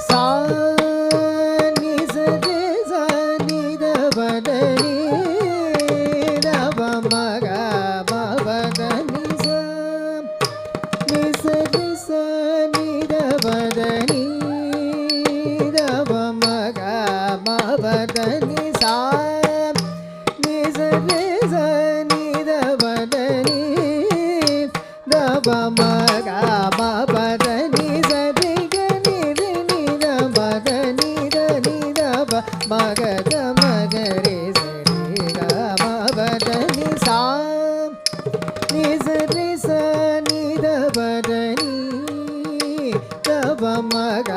சா நி சரி ச நி த பத நி த ப ம க ம பத நி ச நி சரி ச நி த பத நி த ப ம க ம பத நி சா நி சரி ச நி த பத நி த ப ம க ம பத நி சரி க நி ரி நி த பத நி த நி த ப ம க த ம க ரி சரி க ம பத நி சா நி சரி ச நி த பத நி த ப ம க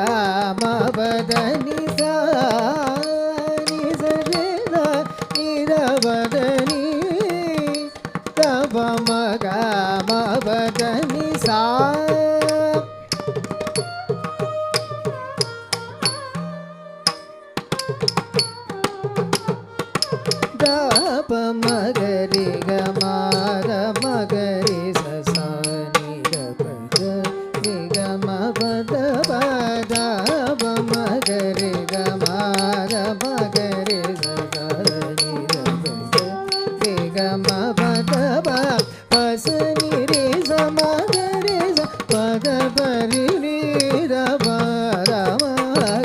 ம பத நி சா நி சரி ச நி த பத நி த ப ம க ம பத நி சா த ப ம க ரி க ம த ம க ரி ச சா நி த ப த ரி க ம ப த ப த ப ம க ரி க ம த ம க ரி ச சா நி த ப த ரி க ம ப த ப ப ச நி ரி ச ம க ரி ச ப த ப ரி ரி த ப த ம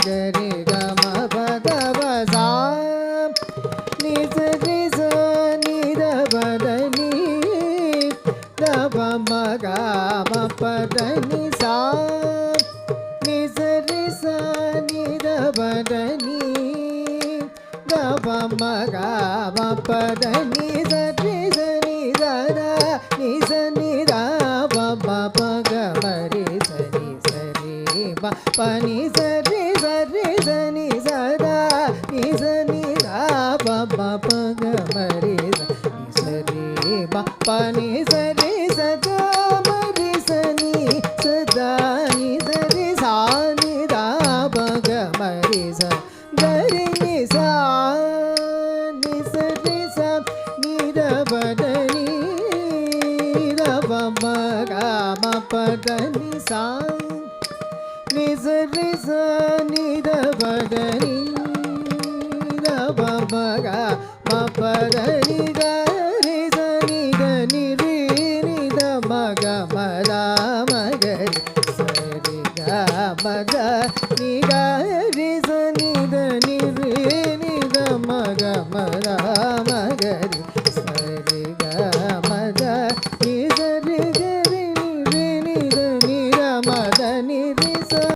க ரி க ம ப த ப சா நி ச ரி ச நி த பத நி த ப ம க ம பத நி சா நி ச ரி ச நி த பத நி த ப ம க ம பத நி ச ரி ச நி த த நி ச நி த ப ப ப க ம ரி ச நி ச ரி ப ப நி ச ரி ச ரி ச நி ச த நி ச நி த ப ப ப க ம ரி ச நி ச ரி ப ப நி ச ரி ச த ம ரி ச நி ச த நி ச ரி சா நி த ப க ம ரி ச க ரி நி சா நி ச ரி ச நி த பத நி த ப ம க ம பத நி சா நி ச ரி ச நி த பத நி த ப ம க ம பத நி க ரி ச நி த நி ரி நி த ம க ம த ம க ரி ச ரி க ம த நி க